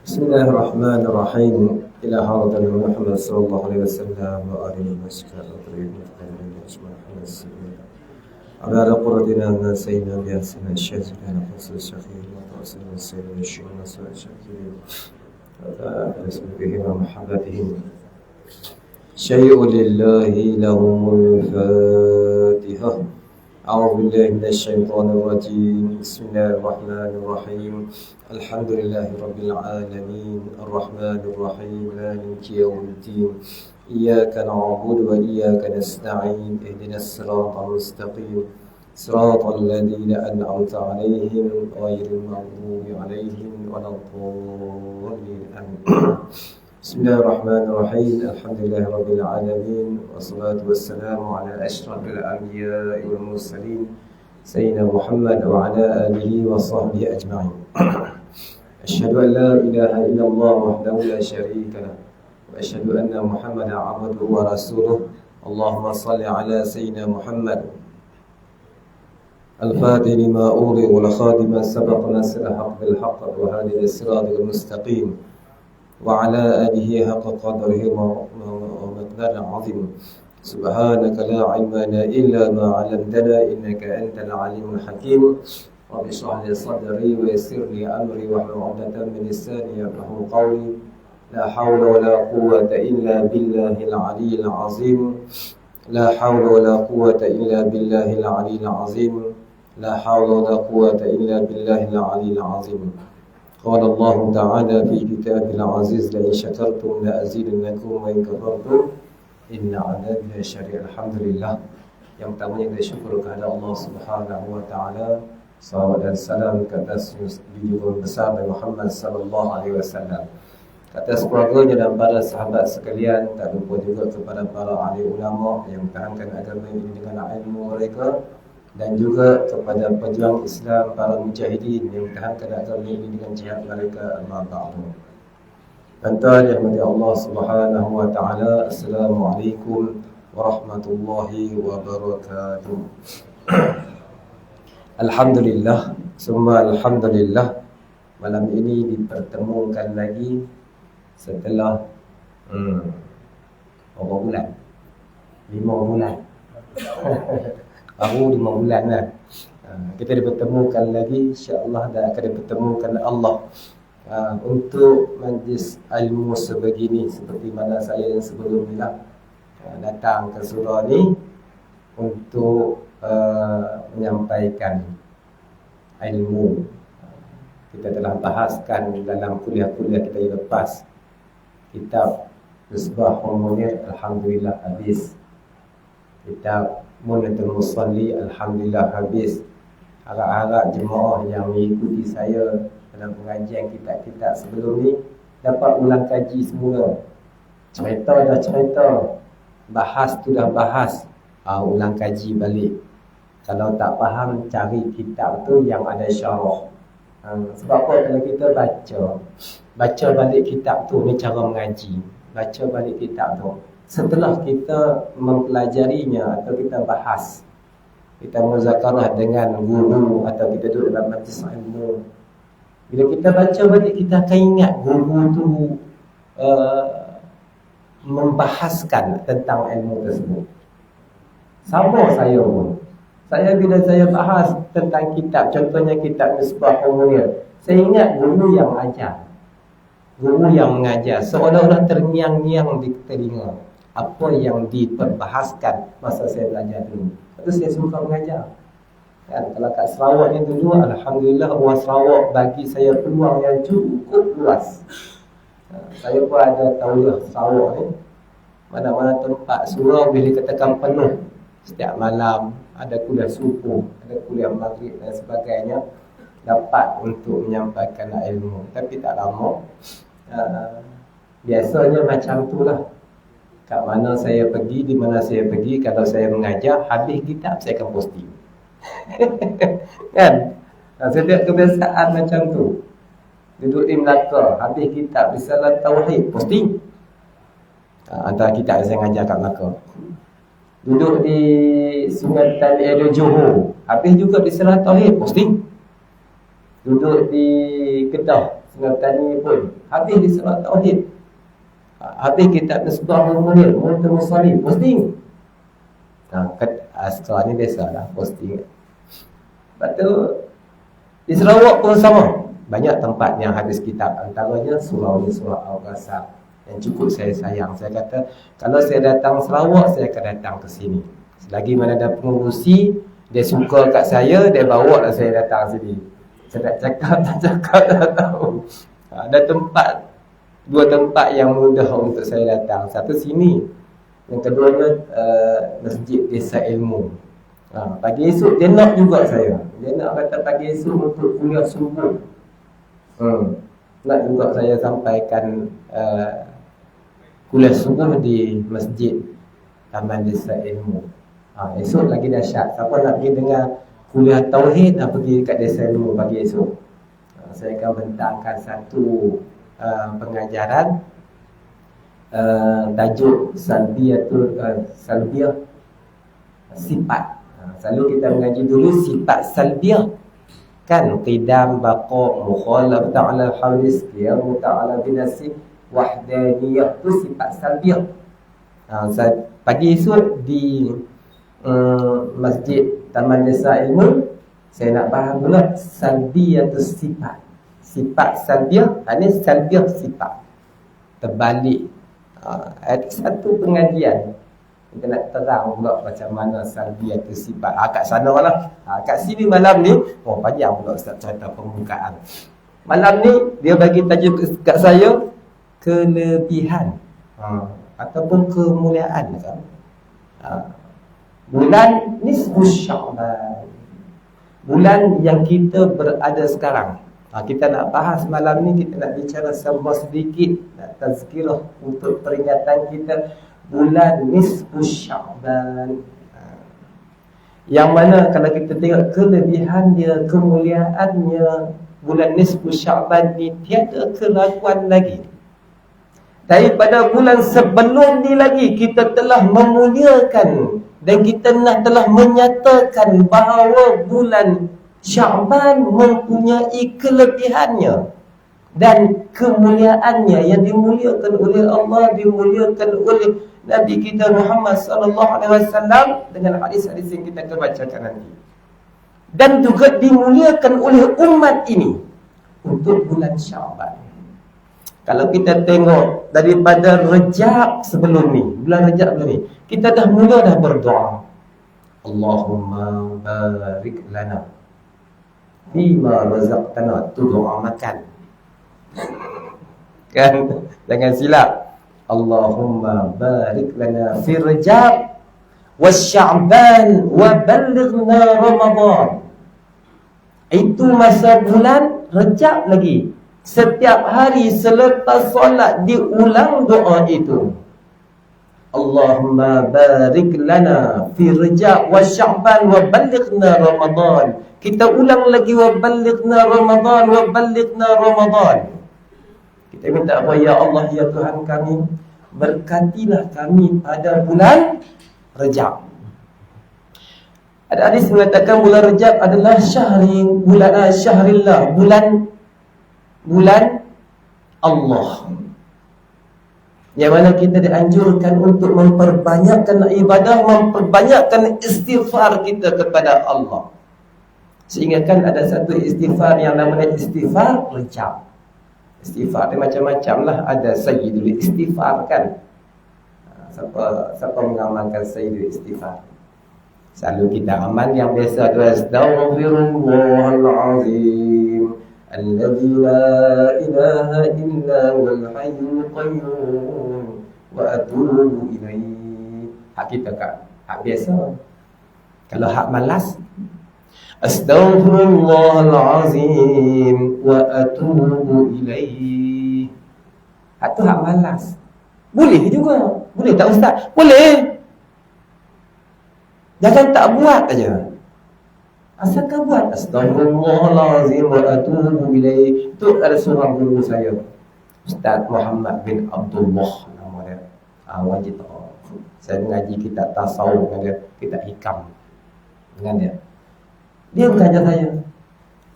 Bismillahirrahmanirrahim. Ila hadratin Muhammad sallallahu alaihi wasallam wa alihi wasallam. على قرتنا من سيدنا بأسنا الشاذ كان حسن الشخير وتأسنا السيد الشيخ نسوء الشخير وتأسنا بهم ومحبتهم شيء لله لهم الفاتحة. أعوذ بالله من الشيطان الرجيم. بسم الله الرحمن الرحيم. الحمد لله رب العالمين الرحمن الرحيم مالك يوم الدين إياك نعبد وإياك نستعين اهدنا الصراط المستقيم صراط الذين أنعمت عليهم غير المغضوب عليهم ولا الضالين آمين. بسم الله الرحمن الرحيم. الحمد لله رب العالمين والصلاة والسلام على أشرف الأنبياء والمرسلين سيدنا محمد وعلى آله وصحبه أجمعين. أشهد أن لا إله إلا الله وحده لا شريك له وأشهد أن محمدا عبده ورسوله. اللهم صل على سيدنا محمد الفاتح لما أغلق والخاتم سبق ناصر الحق بالحق وهادي الصراط المستقيم وعلى آله حق قدره ومقدار عظيم. سبحانك لا علم لنا إلا ما علمتنا إنك أنت العليم الحكيم. رب اشرح لي صدري ويسر لي أمري واحلل عقدة من لساني يفقهوا قولي. لا حول ولا قوة إلا بالله العلي العظيم. لا حول ولا قوة إلا بالله العلي العظيم. لا حول ولا قوة إلا بالله العلي العظيم. قال الله تعالى في كتابه العزيز لئن شكرتم لأزيدنكم وإن كفرتم إن عذابي لشديد. Alhamdulillah. Yang pertama kita syukur kepada Allah Subhanahu wa taala. Salawat dan salam ke atas junjungan besar Nabi Muhammad sallallahu alaihi wasallam. Ke atas keluarganya dan para sahabat sekalian, tak lupa juga kepada para ahli ulama yang mempertahankan agama ini dengan ilmu mereka, dan juga kepada pejuang Islam, para mujahidin yang mempertahankan agama ini dengan jihad mereka. Amma ba'du. Tuan-tuan yang dirahmati Allah Subhanahu wa taala, Assalamualaikum warahmatullahi wabarakatuh. Alhamdulillah, summa alhamdulillah, malam ini dipertemukan lagi setelah berapa bulan? 5 bulan. Baru 5 bulan lah. Kita dipertemukan lagi, insya-Allah, dan akan dipertemukan Allah untuk majlis ilmu sebegini, seperti mana saya yang sebelum ni lah datang ke surau ni untuk menyampaikan ilmu. Kita telah bahaskan dalam kuliah-kuliah kita yang lepas kitab Misbahul Munir, alhamdulillah habis. Kitab Munatul Musalli, alhamdulillah habis. Harap-harap jemaah yang mengikuti saya dalam pengajian kitab-kitab sebelum ni dapat ulang kaji semula. Cerita dah cerita, bahas tu dah bahas, ulang kaji balik. Kalau tak faham, cari kitab tu yang ada syarah. Sebab apa? Kalau kita baca balik kitab tu, ni cara mengaji. Baca balik kitab tu, setelah kita mempelajarinya atau kita bahas, kita muzakarah dengan guru atau kita duduk dalam majlis ilmu, bila kita baca balik, kita akan ingat guru tu membahaskan tentang ilmu tersebut. Sama saya pun. Saya bila saya bahas tentang kitab, contohnya kitab Misbahul Munir, saya ingat guru yang ajar, guru yang mengajar, seolah-olah terngiang-ngiang di telinga apa yang diperbahaskan masa saya belajar dulu. Lepas tu saya suka mengajar. Kan? Kalau kat Sarawak ni dulu, alhamdulillah orang Sarawak bagi saya peluang yang cukup luas. Saya pun ada tauliah Sarawak ni, mana-mana tempat surau boleh katakan penuh. Setiap malam ada kuliah subuh, ada kuliah maghrib dan sebagainya, dapat untuk menyampaikan ilmu. Tapi tak lama, biasanya macam tu lah. Kat mana saya pergi, di mana saya pergi, kalau saya mengajar, habis kitab saya akan posting. Kan? Saya lihat kebiasaan macam tu. Duduk di Melaka, habis kitab Risalah Tauhid, posting. Antara kitab yang saya mengajar kat Melaka. Duduk di Sungai Tani Johor, habis juga Risalah Tauhid, posting. Duduk di Kedah, Sungai Tani pun, habis Risalah Tauhid. Habis kitab Misbahul Munir, Mu'tamad Salih, posting. Sekarang ni biasalah posting. Lepas tu di Sarawak pun sama. Banyak tempat yang habis kitab. Antaranya surau ni, surau Al-Qasar, yang cukup saya sayang. Saya kata, kalau saya datang Sarawak, saya akan datang ke sini. Selagi mana ada pengurusi, dia suka kat saya, dia bawa lah saya datang sini. Saya tak cakap, tak tahu. Ada dua tempat yang mudah untuk saya datang. Satu sini, yang keduanya Masjid Desa Ilmu. Pagi esok dia nak juga saya. Dia nak kata pagi esok untuk kuliah subuh. Nak juga saya sampaikan kuliah subuh di Masjid Taman Desa Ilmu. Esok lagi dahsyat. Siapa nak pergi dengar kuliah Tauhid, nak pergi kat Desa Ilmu pagi esok. Saya akan bentangkan satu pengajaran tajuk Salbiyah sifat. Selalu kita mengaji dulu sifat salbiyah, kan? Qidam, baqa', mukhalaf ta'ala al-hadis, qiyam ta'ala binasib, wahdaniyah, tu sifat salbiyah. Pagi esok di Masjid Taman Desa Ilmu, saya nak bahas pula salbiyatus sifat. Sifat salbiyah, ini salbiyah sifat. Terbalik. Ada satu pengajian kita nak terang pula macam mana salbiyah tu sifat. Kat sana lah. Kat sini malam ni, panjang pula Ustaz cerita pembukaan. Malam ni dia bagi tajuk kat saya kelebihan ataupun kemuliaan kan. Bulan Nisfus Sya'ban, bulan yang kita berada sekarang. Kita nak bahas malam ni, kita nak bicara sedikit, nak tazkirah untuk peringatan kita bulan Nisfus Sya'ban. Yang mana kalau kita tengok kelebihannya, kemuliaannya, bulan Nisfus Sya'ban ni tiada keraguan lagi. Daripada bulan sebelum ni lagi kita telah memuliakan dan kita telah menyatakan bahawa bulan Sya'ban mempunyai kelebihannya dan kemuliaannya yang dimuliakan oleh Allah, dimuliakan oleh Nabi kita Muhammad sallallahu alaihi wasallam dengan hadis-hadis yang kita akan bacakan nanti. Dan juga dimuliakan oleh umat ini untuk bulan Sya'ban. Kalau kita tengok daripada Rejab sebelum ni, bulan Rejab sebelum ni, kita dah mula dah berdoa. Allahumma barik lana fima razaqtana, tu doa makan. Kan? Jangan silap. Allahumma barik lana fi Rejab wa Sya'ban wa ballighna Ramadan. Itu masa bulan Rejab lagi. Setiap hari selepas solat diulang doa itu. Allahumma barik lana fi Rejab wa Sya'ban wa ballighna Ramadan. Kita ulang lagi wa ballighna Ramadan wa ballighna Ramadan. Kita minta apa? Ya Allah, ya Tuhan kami, berkatilah kami pada bulan Rejab. Ada hadis mengatakan bulan Rejab adalah syahrillah, bulan Allah. Yang mana kita dianjurkan untuk memperbanyakkan ibadah, memperbanyakkan istighfar kita kepada Allah. Sehingga kan ada satu istighfar yang namanya istighfar Rejab. Istighfar dia macam-macam lah. Ada Sayyidul Istighfar kan. Siapa mengamalkan Sayyidul Istighfar? Selalu kita amal yang biasa tu, astaghfirullahalazim alladzi la ilaha illa huwal hayyul qayyum wa atubu ilaihi. Hak kita kan hak biasa. Kalau hak malas, astaghfirullahalazim wa atubu ilaihi. Hak tu hak malas. Boleh juga. Boleh tak ustaz? Boleh. Jangan tak buat aja. Asalkan buat. Astaghfirullahalazim wa atubu ilaihi. Itu ada seorang guru saya, Ustaz Muhammad bin Abdullah nama dia. Wajib tahu. Saya mengaji kitab tasawuf dengan dia, kitab hikam dengan dia. Dia mengajar saya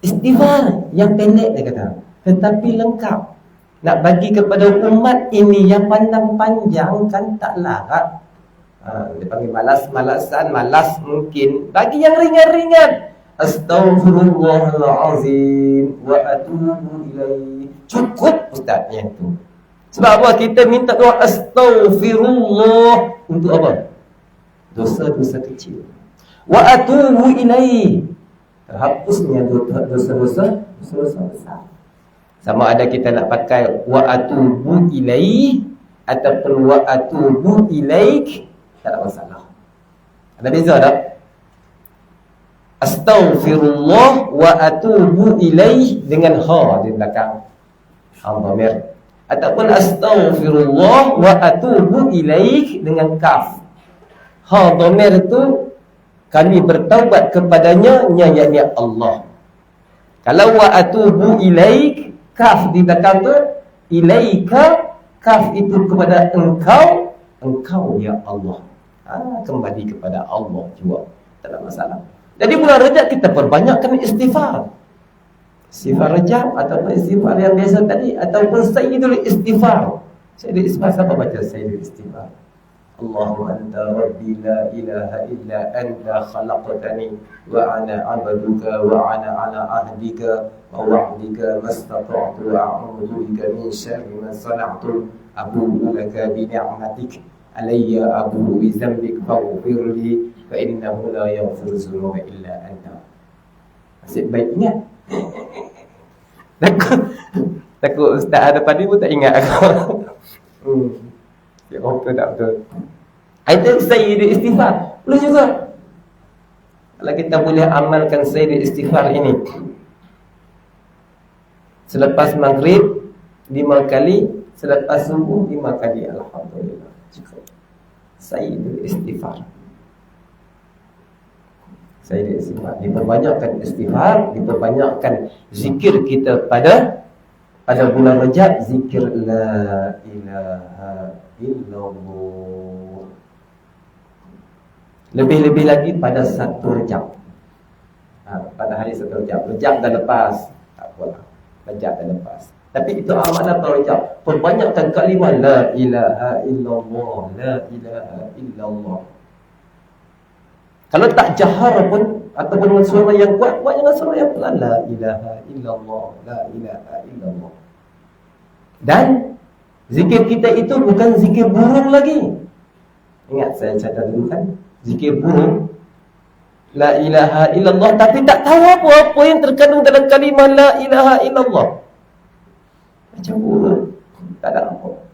istighfar yang pendek, dia kata, tetapi lengkap. Nak bagi kepada umat ini yang pandang panjang kan tak larat. Dia panggil malas-malasan, malas mungkin. Bagi yang ringan-ringan, astaghfirullahalazim wa atubu ilaihi. Cukup ustaz yang tu. Sebab apa? Kita minta doa astaghfirullah untuk apa? Dosa-dosa kecil. Wa atubu ilaihi, terhapusnya dosa-dosa besar. Sama ada kita nak pakai wa atubu ilaihi ataupun wa atubu ilaik, tak ada masalah. Ada beza tak? Astaghfirullah wa atubu ilaih dengan ha di belakang, ha dhamir. Ataupun astaghfirullah wa atubu ilaik dengan kaf. Ha dhamir itu kami bertaubat kepadanya, yakni Allah. Kalau wa atubu ilaik, kaf di belakang tu ilaika, kaf itu kepada engkau, engkau ya Allah. Kembali kepada Allah juga, tak ada masalah. Jadi bulan Rajab kita perbanyakkan istighfar. Istighfar Rajab ataupun istighfar yang biasa tadi, ataupun Sayyidul Istighfar. Sayyidul Istighfar, siapa baca Sayyidul Istighfar? Allahumma anta rabbi la ilaha illa anta khalaqtani wa ana 'abduka wa ana 'ala ahdika wa wa'dika mastata'tu wa a'udzu bika min syarri ma sana'tu abu'u laka bi ni'matik alayya abu bi dzambik faghfirli fa innahu la yaghfiru dzunuba illa anta. Asyik baik ingat. Takut ustaz ada pada pun tak ingat aku. Ya betul tak betul. Itu Sayyidul Istighfar. Boleh juga. Kalau kita boleh amalkan Sayyidul Istighfar ini, selepas maghrib 5 kali, selepas subuh 5 kali, alhamdulillah. Cukup. Sayyidul Istighfar. Sayyidul Istighfar. Diperbanyakkan istighfar, diperbanyakkan zikir kita pada bulan Rajab, zikir la ilaha illallah. Lebih-lebih lagi pada 1 Rajab. Pada hari 1 Rajab. Rajab dah lepas, tak apalah. Rajab dah lepas. Tapi itu amanah Rajab. Perbanyakkan kalimah la ilaha illallah, la ilaha illallah. Kalau tak jahar pun ataupun dengan suara yang kuat, buat dengan suara yang pelan, la ilaha illallah, la ilaha illallah. Dan zikir kita itu bukan zikir burung lagi. Ingat saya catat dulu kan, zikir burung la ilaha illallah, tapi tak tahu apa-apa yang terkandung dalam kalimah la ilaha illallah. Macam burung, tak ada apa.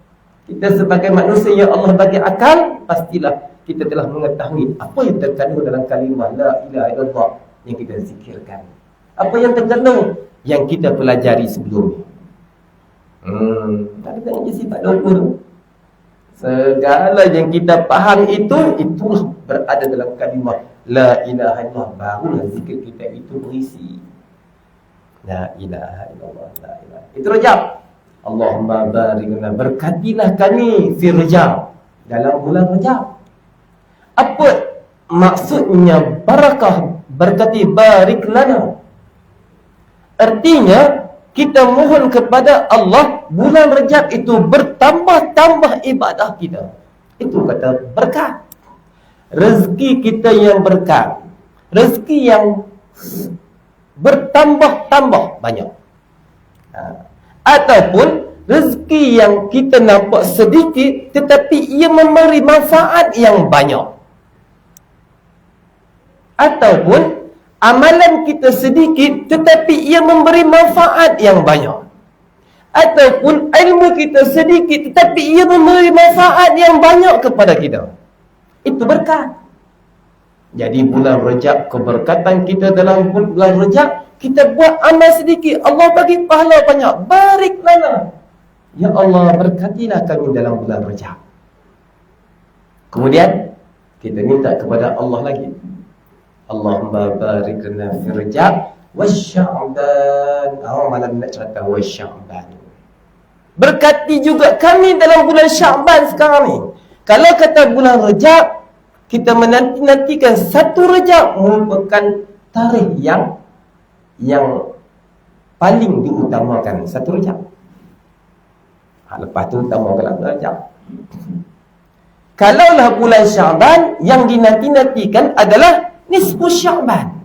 Kita sebagai manusia yang Allah bagi akal, pastilah kita telah mengetahui apa yang terkandung dalam kalimah la ilaha illallah yang kita zikirkan. Apa yang terkandung yang kita pelajari sebelum ni. Kita ngaji sifat 20. Segala yang kita faham itulah berada dalam kalimah la ilaha illallah. Barulah zikir kita itu berisi la ilaha illallah, la ilaha. Itu Rajab. Allahumma barik lana, berkatilah kami fi Rajab, dalam bulan Rajab. Apa maksudnya barakah? Berkati, barik lana. Artinya kita mohon kepada Allah bulan Rajab itu bertambah-tambah ibadah kita. Itu kata berkat. Rezeki kita yang berkat, rezeki yang bertambah-tambah banyak. Ataupun rezeki yang kita nampak sedikit tetapi ia memberi manfaat yang banyak. Ataupun amalan kita sedikit tetapi ia memberi manfaat yang banyak. Ataupun ilmu kita sedikit tetapi ia memberi manfaat yang banyak kepada kita. Itu berkat. Jadi bulan Rajab, keberkatan kita dalam bulan Rajab, kita buat amal sedikit, Allah bagi pahala banyak. Barik lana, ya Allah, berkatilah kami dalam bulan Rajab. Kemudian kita minta kepada Allah lagi, Allahumma barik lana fi Rajab wa Sya'ban. Malam nak cerita wa Sya'ban. Berkati juga kami dalam bulan Sya'ban sekarang ni. Kalau kata bulan Rajab, kita menanti-nantikan satu Rajab merupakan tarikh yang paling diutamakan, satu Rajab. Lepas tu utamakan bulan Rajab. Kalaulah bulan Sya'ban, yang dinanti-nantikan adalah nisfu Sya'ban.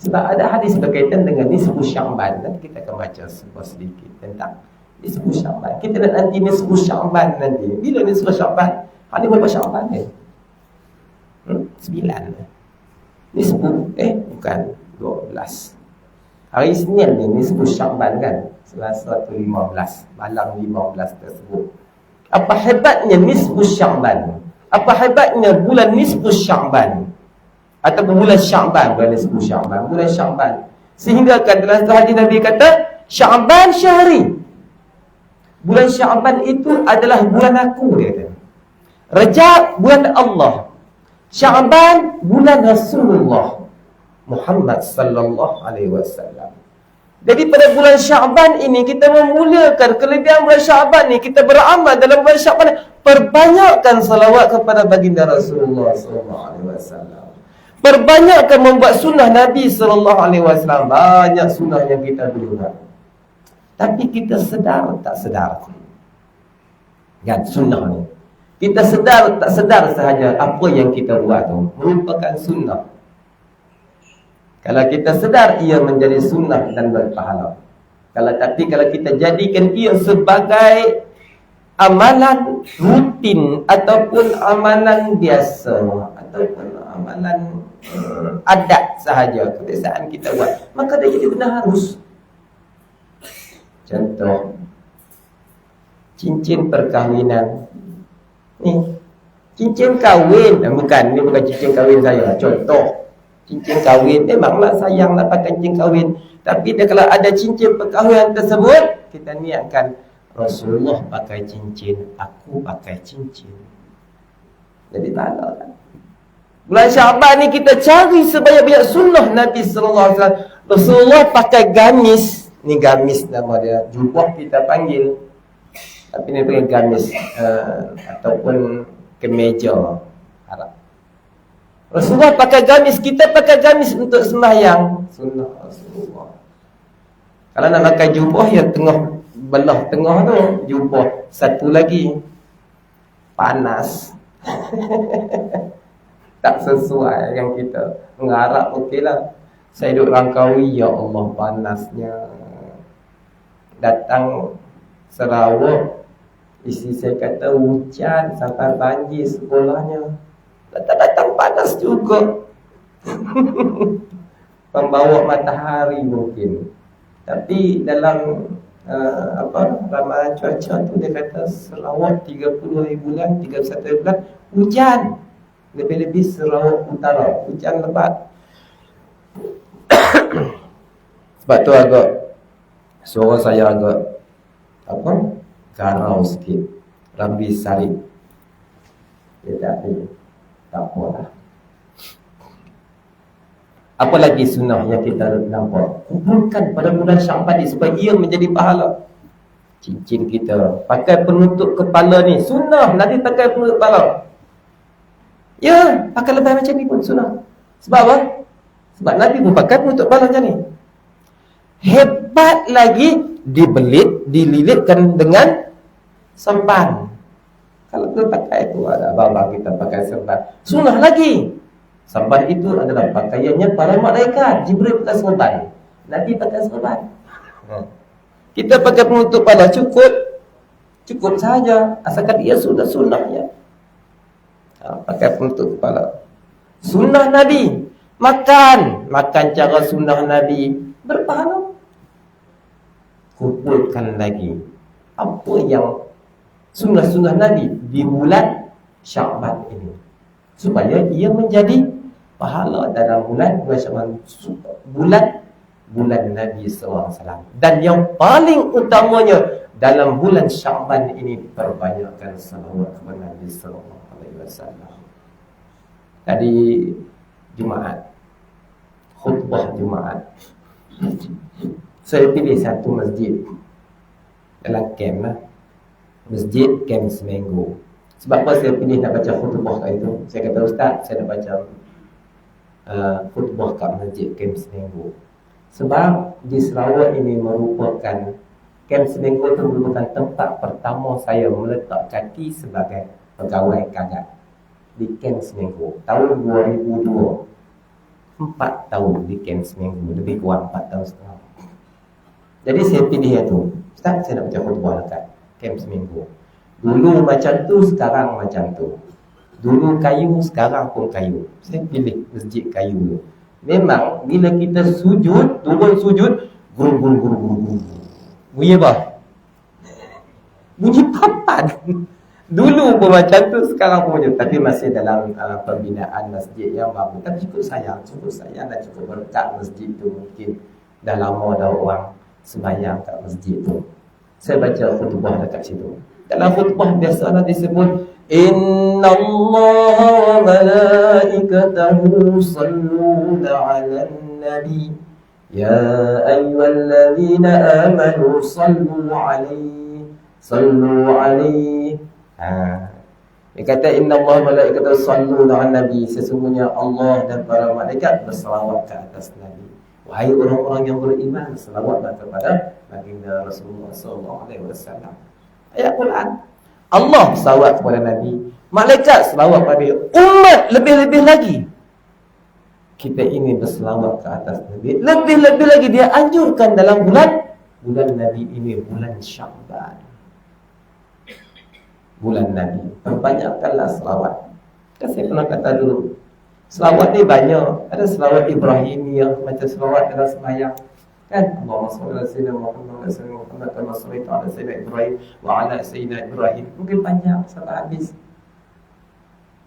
Sebab ada hadis berkaitan dengan nisfu Sya'ban. Nanti kita akan baca sebuah sedikit tentang nisfu Sya'ban. Kita nak nanti nisfu Sya'ban nanti. Bila nisfu Sya'ban? Hari berapa Sya'ban ni? 9. Nisfu, bukan 12. Hari Isnin ni nisfu Sya'ban kan? Selasa tu 15. Malam 15 tersebut. Apa hebatnya nisfu Sya'ban? Apa hebatnya bulan nisfu Sya'ban? Ataupun bulan Sya'ban, bulan nisfu Sya'ban, bulan Sya'ban. Sehingga kan dalam hadis Nabi kata, Sya'ban syahri. Bulan Sya'ban itu adalah bulan aku, dia kata. Rajab bulan Allah. Sya'ban bulan Rasulullah Muhammad sallallahu alaihi wasallam. Jadi pada bulan Sya'ban ini kita memulakan kelebihan bulan Sya'ban ni, kita beramal dalam bulan Sya'ban, perbanyakkan salawat kepada baginda Rasulullah sallallahu alaihi wasallam. Perbanyakkan membuat sunnah Nabi sallallahu alaihi wasallam. Banyak sunnah yang kita boleh buat. Tapi kita sedar tak sedar kan sunnah ni. Kita sedar tak sedar sahaja apa yang kita buat tu merupakan sunnah. Kalau kita sedar, ia menjadi sunnah dan berpahala. Kalau kita jadikan ia sebagai amalan rutin ataupun amalan biasa ataupun amalan adat sahaja, kebiasaan kita buat, maka dia jadi benda harus. Contoh, cincin perkahwinan. Ni cincin kahwin, ni bukan cincin kahwin saya. Contoh, cincin kahwin, memanglah sayanglah pakai cincin kahwin. Tapi kalau ada cincin perkahwinan tersebut, kita niatkan Rasulullah pakai cincin, aku pakai cincin. Jadi pahala kan. Bulan Sya'ban ni kita cari sebanyak-banyak sunnah Nabi sallallahu alaihi wasallam. Rasulullah pakai gamis. Ni gamis nama dia, jubah kita panggil. Tapi ni pakai gamis ataupun kemeja Arab. Rasulullah pakai gamis, kita pakai gamis untuk sembahyang. Sunnah Rasulullah. Kalau nak pakai jubah, ya tengah belah tengah tu jubah. Satu lagi panas. Tak sesuai yang kita mengharap. Okeylah, saya duduk Langkawi, ya Allah panasnya. Datang Sarawak, isteri saya kata hujan sampai banjir sekolahnya. Datang-datang panas juga. Pembawa matahari mungkin. Tapi dalam ramalan cuaca tu dia kata Sarawak 30 hari bulan, 31 hari bulan hujan. Lebih-lebih Sarawak Utara hujan lebat. Sebab tu agak suara saya agak garau sikit, rambi sarit. Tapi tak apalah. Apa lagi sunnah yang kita nampak? Kumpulkan pada bulan Sya'ban supaya ia menjadi pahala. Cincin kita, pakai penutup kepala ni sunnah. Nanti pakai penutup kepala. Ya, pakai lebih macam ni pun sunnah. Sebab apa? Sebab Nabi pun pakai penutup kepala macam ni. Hebat lagi, dibelit, dililitkan dengan serban. Kalau kita pakai itu, ada abang kita pakai serban. Sunnah lagi. Serban itu adalah pakaiannya para malaikat. Jibril pakai serban, Nabi pakai serban. Kita pakai penutup kepala cukup saja, asalkan ia sudah sunnahnya. Pakai penutup kepala. Sunnah Nabi. Makan cara sunnah Nabi, berpahala. Kumpulkan lagi apa yang sunnah-sunnah Nabi di bulan Sya'ban ini, supaya ia menjadi pahala dalam bulan Sya'ban, bulan Nabi SAW. Dan yang paling utamanya dalam bulan Sya'ban ini, perbanyakkan salawat kepada Nabi SAW. Tadi Jumaat, khutbah Jumaat, saya pilih satu masjid dalam camp lah. Masjid camp seminggu. Sebab apa saya pilih nak baca khutbah kat itu? Saya kata, Ustaz, saya nak baca khutbah kat masjid camp seminggu. Sebab di Sarawak ini merupakan, camp seminggu itu merupakan tempat pertama saya meletak kaki sebagai pegawai kagat di camp seminggu. Tahun 2002, 4 tahun di camp seminggu, lebih kurang 4 tahun setengah. Jadi saya pilih itu, Ustaz, saya nak baca khutbah dekat camp seminggu. Dulu macam tu, sekarang macam tu. Dulu kayu, sekarang pun kayu. Saya pilih masjid kayu tu. Memang bila kita sujud, turun sujud, gurung. Bunyi apa? Bunyi papan. Dulu pun macam tu, sekarang pun macam tu. Tapi masih dalam pembinaan masjid yang baru. Tapi cukup sayang dan cukup berkat masjid tu. Mungkin dah lama dah orang sembahyang kat masjid tu. Saya baca khutbah dekat situ. Dalam khutbah biasalah disebut, Inna Allah wa malaikatahu salluna ala nabi ya ayyuhallazina amanu sallu alaihi. Dia kata, Inna Allah wa malaikatahu salluna ala nabi, sesungguhnya Allah dan para malaikat berselawat ke atas Nabi. Wahai orang-orang yang beriman, selawatlah kepada baginda Rasulullah SAW. Ayat Quran. Allah selawat kepada Nabi, malaikat selawat kepada dia, umat lebih-lebih lagi. Kita ini berselawat ke atas Nabi, lebih-lebih lagi dia anjurkan dalam bulan Nabi ini, bulan Sya'ban. Bulan Nabi, perbanyakkanlah selawat. Kan saya pernah kata dulu, selawat ni banyak. Ada selawat Ibrahimiyah, macam selawat dalam sembahyang. Kan? Allahumma salli ala sayyidina Muhammad wa sallim Muhammad kama sallaita ala sayyidina Ibrahim wa ala sayyidina Ibrahim. Mungkin panjang sampai habis.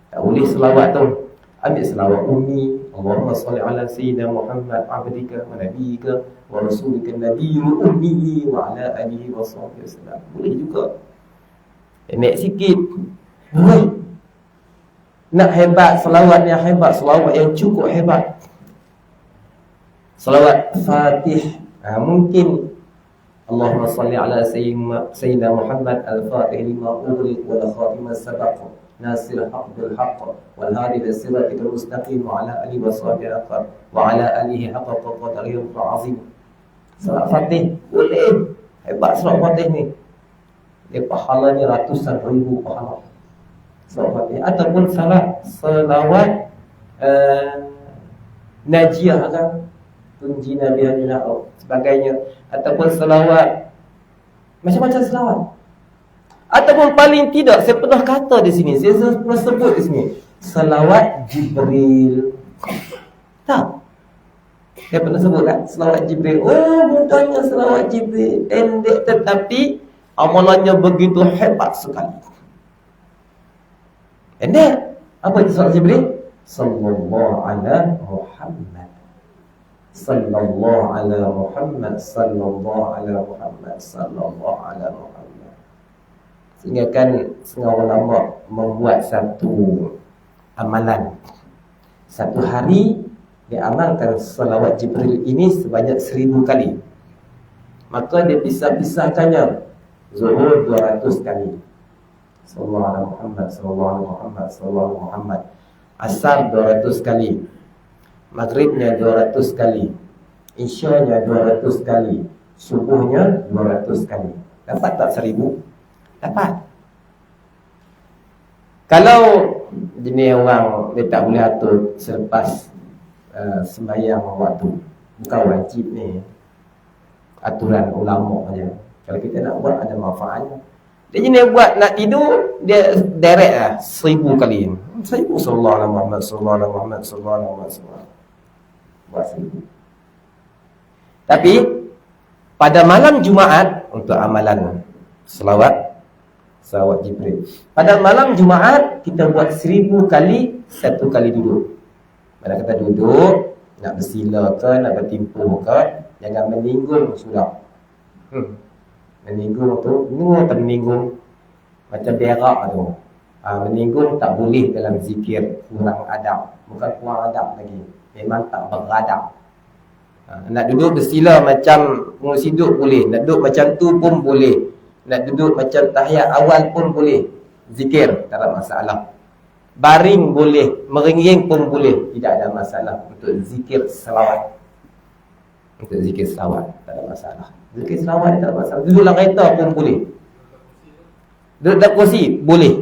Tak boleh selawat tu. Ambil selawat ummi. Allahumma salli ala sayyidina Muhammad abdika wa nabiyika wa rasulika nabiyil ummi wa ala alihi wa sahbihi wasallam. Boleh juga. Naik sikit. Boleh. Nak hebat, selawat yang hebat, selawat yang cukup hebat, selawat Fatih. Mungkin Allahumma salli ala sayyidina Muhammad al-Fatih lima ughliq wal khatim as-sabaq nasir haqq bil haqq wal hadi ila siratikal mustaqim wa ala alihi wa sahbihi wa ala alihi haqqa qadrihi wa azim. Selawat Fatih boleh. Hebat selawat Fatih ni. Dia pahalanya ratusan ribu pahala. Selawat Fatih. Ataupun selawat Najiyah kan, tunji Nabi Adina sebagainya. Ataupun selawat, macam-macam selawat. Ataupun paling tidak, saya pernah kata di sini, saya pernah sebut di sini, selawat Jibril. Tak? Saya pernah sebut kan, selawat Jibril. Oh, bukannya selawat Jibril pendek, tetapi amalannya begitu hebat sekali. Pendek. Apa itu selawat Jibril? Sallallahu ala Muhammad, sallallahu ala Muhammad, sallallahu ala Muhammad, sallallahu ala Muhammad. Sehingga kan setengah ulama membuat satu amalan. Satu hari dia amalkan selawat Jibril ini sebanyak 1000 kali. Maka dia pisah-pisahkannya. Zuhur 200 kali, sallallahu ala Muhammad, sallallahu ala Muhammad, sallallahu ala Muhammad. Asar 200 kali, Maghribnya 200 kali, Isyanya 200 kali, Subuhnya 200 kali. Dapat tak 1000? Dapat. Kalau jenis orang dia tak boleh atur selepas sembahyang waktu, bukan wajib ni, aturan ulama saja. Kalau kita nak buat ada manfaatnya. Dia jenis buat nak tidur, dia direct lah 1000 kali. 1000 sallallahu alaihi Muhammad, sallallahu alaihi Muhammad, sallallahu alaihi Muhammad. buat 1000. Tapi pada malam Jumaat untuk amalan selawat Jibril. Pada malam Jumaat kita buat 1000 kali 1 kali duduk. Mana kata duduk, nak bersila ke, nak bertimpuh ke, jangan meninggung sudah. Meninggung tu, meninggung macam berak tu. Meninggung tak boleh dalam zikir, kurang adab. Bukan kurang adab lagi, memang tak beradab. Nak duduk bersila macam siduk boleh, nak duduk macam tu pun boleh, nak duduk macam tahiyat awal pun boleh. Zikir tak ada masalah. Baring boleh, merengging pun boleh, tidak ada masalah. Untuk zikir selawat, untuk zikir selawat tak ada masalah. Zikir selawat tak ada masalah. Duduk dalam kereta pun boleh, duduk dalam kursi boleh,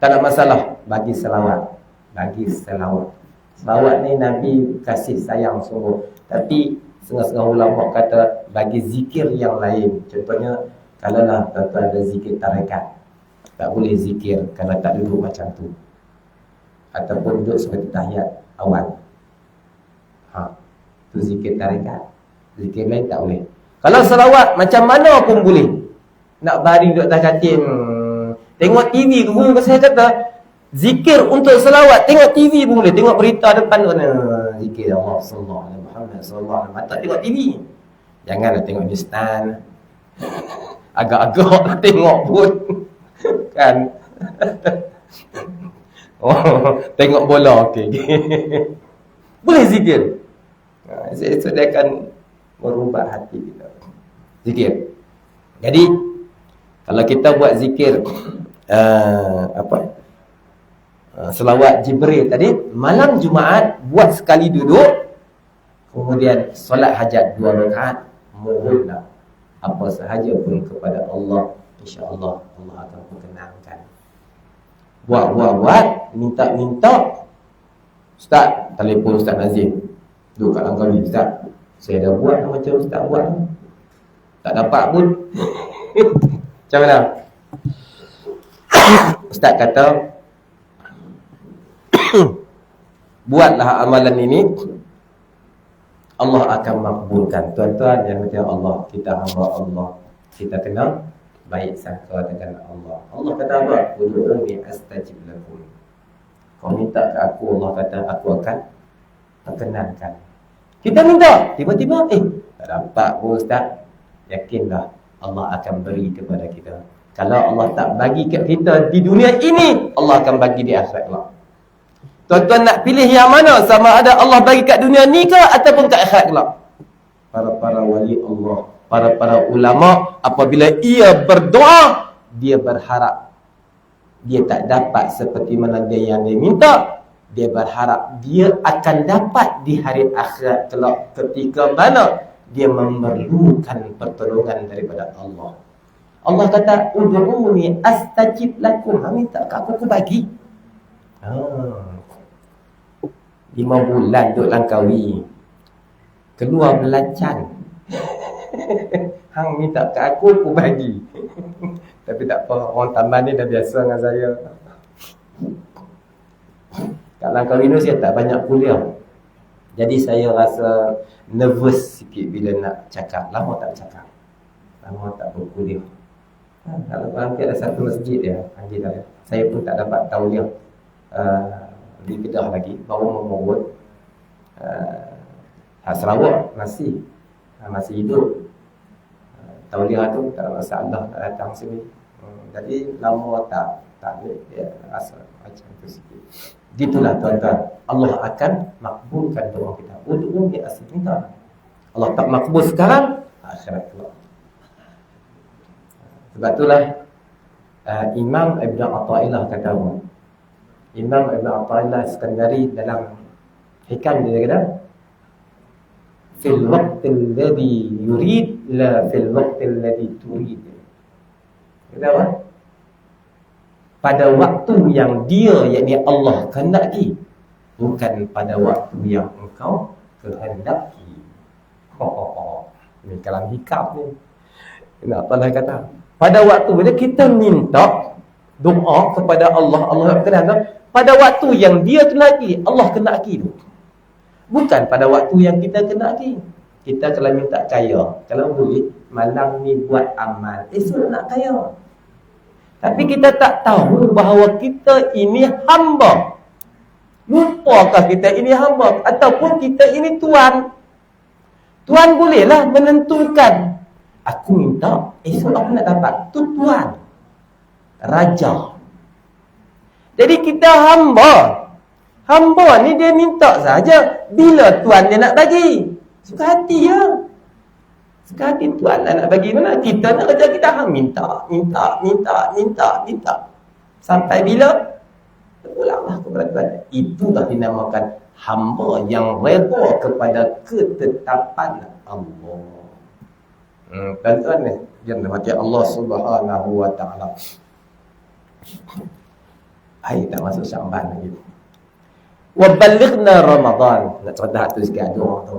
tak ada masalah. Bagi selawat, bagi selawat. Selawat ni Nabi kasih sayang sungguh. Tapi setengah-setengah ulama kata bagi zikir yang lain. Contohnya kalaulah tuan-tuan ada zikir tarekat, tak boleh zikir kalau tak duduk macam tu, ataupun duduk seperti tahiyat awal. Tu zikir tarekat. Zikir lain tak boleh. Kalau selawat macam mana pun boleh. Nak baring duduk atas katil, tengok TV, guru saya kata zikir untuk selawat, tengok TV pun boleh. Tengok berita depan tu, zikir Allah sallallahu alaihi Muhammad sallallahu alaihi wasallam. Tak tengok TV. Janganlah tengok Hindustan. Agak-agak tengok pun kan. Tengok bola okey. Boleh zikir. Itu dia akan merubah hati kita. Zikir. Jadi kalau kita buat zikir selawat Jibril tadi, malam Jumaat buat sekali duduk, kemudian solat hajat 2 rakaat, mohonlah apa sahaja pun kepada Allah, insya-Allah Allah akan perkenankan. Buat, minta. Ustaz, telefon Ustaz Nazim. Duduk kat Langkawi, Ustaz, saya dah buat macam Ustaz buat, tak dapat pun. Macam mana? Ustaz kata buatlah amalan ini, Allah akan makbulkan. Tuan-tuan yang kata Allah, kita hamba Allah, kita kena baik sangka dengan Allah. Allah kata apa? Ud'uni astajib lakum. Kau minta ke aku, Allah kata aku akan perkenankan. Kita minta, tiba-tiba tak dapat pun Ustaz. Yakinlah Allah akan beri kepada kita. Kalau Allah tak bagi kat kita di dunia ini, Allah akan bagi di akhirat kelak. Tuan-tuan nak pilih yang mana? Sama ada Allah bagi kat dunia ni ke ataupun kat akhirat kelak? Para wali Allah, para ulama, apabila ia berdoa, dia berharap dia tak dapat seperti mana dia yang dia minta. Dia berharap dia akan dapat di hari akhirat kelak, ketika mana dia memerlukan pertolongan daripada Allah. Allah kata, ud'uni astajib lakum. Minta kat aku bagi. 5 bulan duduk Langkawi, keluar belacan. Hang minta kat aku bagi. Tapi tak apa, orang taman ni dah biasa dengan saya. Kat Langkawi ni saya tak banyak kuliah, jadi saya rasa nervous sikit bila nak cakap. Lama tak cakap, lama tak berkuliah. Kalau hampir ada satu masjid dia panggil saya. Saya pun tak dapat tauliah di Kedah lagi, baru memurut. Sarawak masih hidup. Tauliah tu tak ada masalah, tak datang sini. Jadi lama tak ya, rasa macam tu sikit. Gitulah tuan-tuan, Allah akan makbulkan doa kita. Ud'uni astajib lakum. Allah tak makbul sekarang, akhirat kelak. Sebab itulah Imam Ibn Atha'illah kata apa? Imam Ibn Atha'illah Iskandari dalam hikam dia kata, fil waqtil ladhi yurid la fil waqtil ladhi turid. Kata apa? Pada waktu yang dia, yakni Allah kehendaki, bukan pada waktu yang engkau kehendaki. Ini kalam hikam ni. Nak apa lah kata? Pada waktu bila kita minta doa kepada Allah, Allah berkenan. Pada waktu yang dia kehendaki, Allah kehendaki tu. Bukan pada waktu yang kita kena lagi. Kita kalau minta kaya, kalau boleh malam ni buat amal, esok nak kaya. Tapi kita tak tahu bahawa kita ini hamba. Lupakah kita ini hamba ataupun kita ini tuan? Tuan bolehlah menentukan. Aku minta, esok aku nak dapat. Tu tuan. Raja. Jadi kita hamba. Hamba ni dia minta saja bila tuan dia nak bagi. Suka hati ya. Suka hati tuan nak bagi mana? Kita nak kerja kita minta. Sampai bila? Pulanglah kepada Tuhan. Itulah dinamakan hamba yang redha kepada ketetapan Allah. Tuan-tuan ni, dia macam Allah Subhanahu wa taala. Hai tak masuk Syaban lagi. Wa balighna Ramadan. Nak cerita tu sikit doa tu.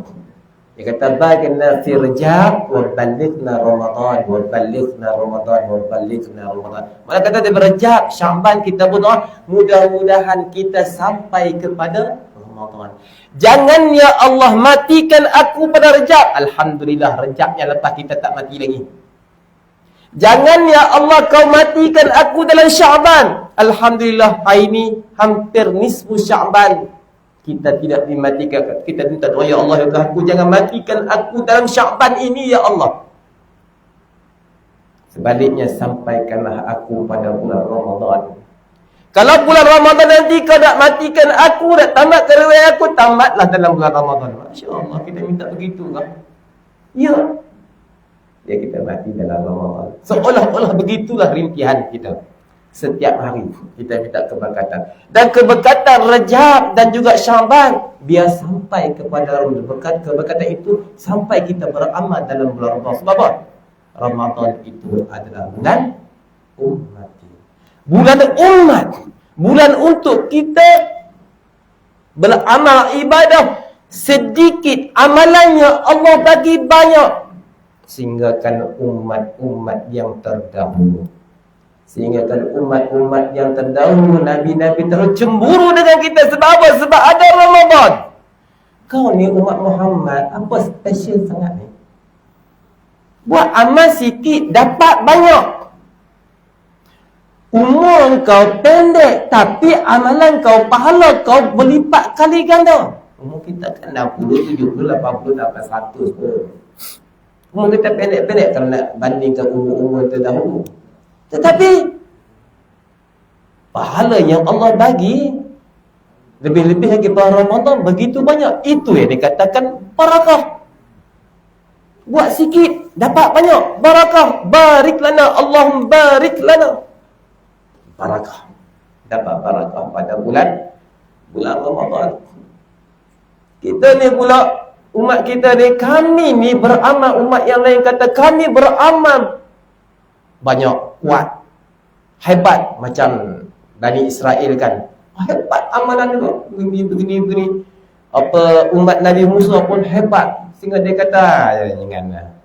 Dia kata baginna fi Rajab wa balighna Ramadan wa balighna Ramadan wa balighna Ramadan. Malah kata dia Rajab, Syaban kita berdoa, mudah-mudahan kita sampai kepada Ramadan. Jangan ya Allah matikan aku pada Rajab. Alhamdulillah Rajabnya lepas kita tak mati lagi. Jangan ya Allah kau matikan aku dalam Syaban. Alhamdulillah hari ini hampir nisfu Syaban. Kita tidak dimatikan. Kita minta doa ya Allah ya aku jangan matikan aku dalam Syaban ini ya Allah. Sebaliknya sampaikanlah aku pada bulan Ramadan. Kalau bulan Ramadan nanti kau nak matikan aku, nak tamat kerja aku, tamatlah dalam bulan Ramadan. Masya-Allah kita minta begitu kan? Ya. Ya kita mati dalam Ramadan. Seolah-olah begitulah rintihan kita. Setiap hari kita minta keberkatan. Dan keberkatan Rajab dan juga Syaban biar sampai kepada keberkatan itu sampai kita beramal dalam bulan Ramadan. Sebab apa? Ramadan itu adalah bulan umat. Bulan umat. Bulan untuk kita beramal ibadah. Sedikit amalannya Allah bagi banyak. Sehinggakan umat-umat yang terdahulu. Sehinggakan umat-umat yang terdahulu, Nabi-Nabi tercemburu dengan kita. Sebab apa? Sebab ada Ramadan. Kau ni umat Muhammad, apa special sangat ni? Buat amal sikit, dapat banyak. Umur kau pendek, tapi amalan kau, pahala kau berlipat kali ganda. Umur kita kan 60, 70, 80, 100 pun. Umur kita pendek-pendek kalau nak bandingkan umur-umur terdahulu. Tetapi pahala yang Allah bagi lebih-lebih lagi pada Ramadan begitu banyak. Itu yang dikatakan barakah. Buat sikit dapat banyak. Barakah. Barik lana Allahumma barik lana. Barakah. Dapat barakah pada bulan Ramadan. Kita ni pula umat kita ni, kami ni beramal. Umat yang lain kata kami beramal banyak, kuat, hebat. Macam Bani Israel kan, hebat amalan tu, begini. Apa umat Nabi Musa pun hebat. Sehingga dia kata jangan.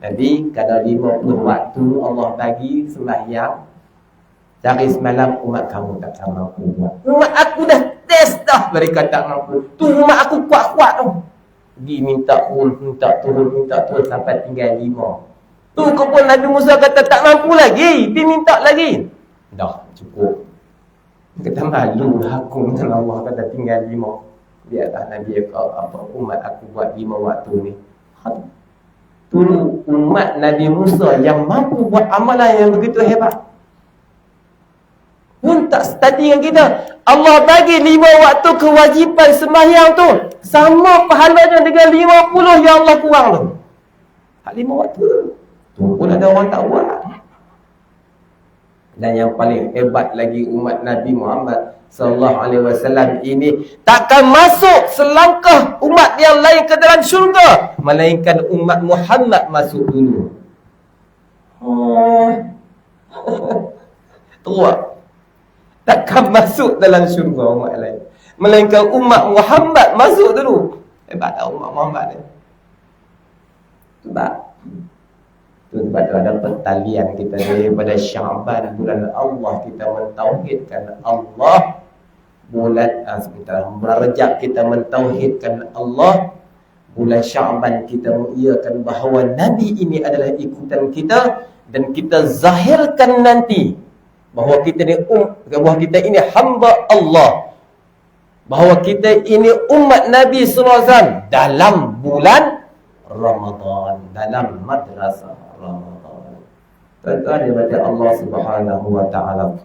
Nabi kalau 50 waktu Allah bagi sembahyang, dari semalam umat kamu tak mampu buat. Umat aku dah test dah, mereka tak mampu. Tu umat aku kuat-kuat tu. Pergi minta turun sampai tinggal 5. Tu kau pun Nabi Musa kata tak mampu lagi, dia minta lagi. Dah cukup. Kata malu aku dengan Allah kata tinggal 5. Biarlah Nabi umat aku buat 5 waktu ni. Tu umat Nabi Musa yang mampu buat amalan yang begitu hebat. Pun tak setati dengan kita. Allah bagi 5 waktu kewajipan sembahyang tu. Sama pahalanya dengan 50 yang Allah kurang tu. Tak 5 waktu tu. Tu pun ada orang tak buat. Dan yang paling hebat lagi umat Nabi Muhammad sallallahu alaihi wasallam ini takkan masuk selangkah umat yang lain ke dalam syurga melainkan umat Muhammad masuk dulu. Teruk. Takkan masuk dalam syurga umat lain melainkan umat Muhammad masuk dulu. Hebat tak umat Muhammad ni? Sebab sebab ada pertalian kita daripada Syaban bulan Allah, kita mentauhidkan Allah. bulan bulan Rajab kita mentauhidkan Allah, bulan Sya'ban kita mengiyakan bahawa Nabi ini adalah ikutan kita, dan kita zahirkan nanti bahawa kita ini hamba Allah, bahawa kita ini umat Nabi SAW dalam bulan Ramadan, dalam madrasah Ramadan. Tuan-tuan daripada Allah Subhanahu wa taala.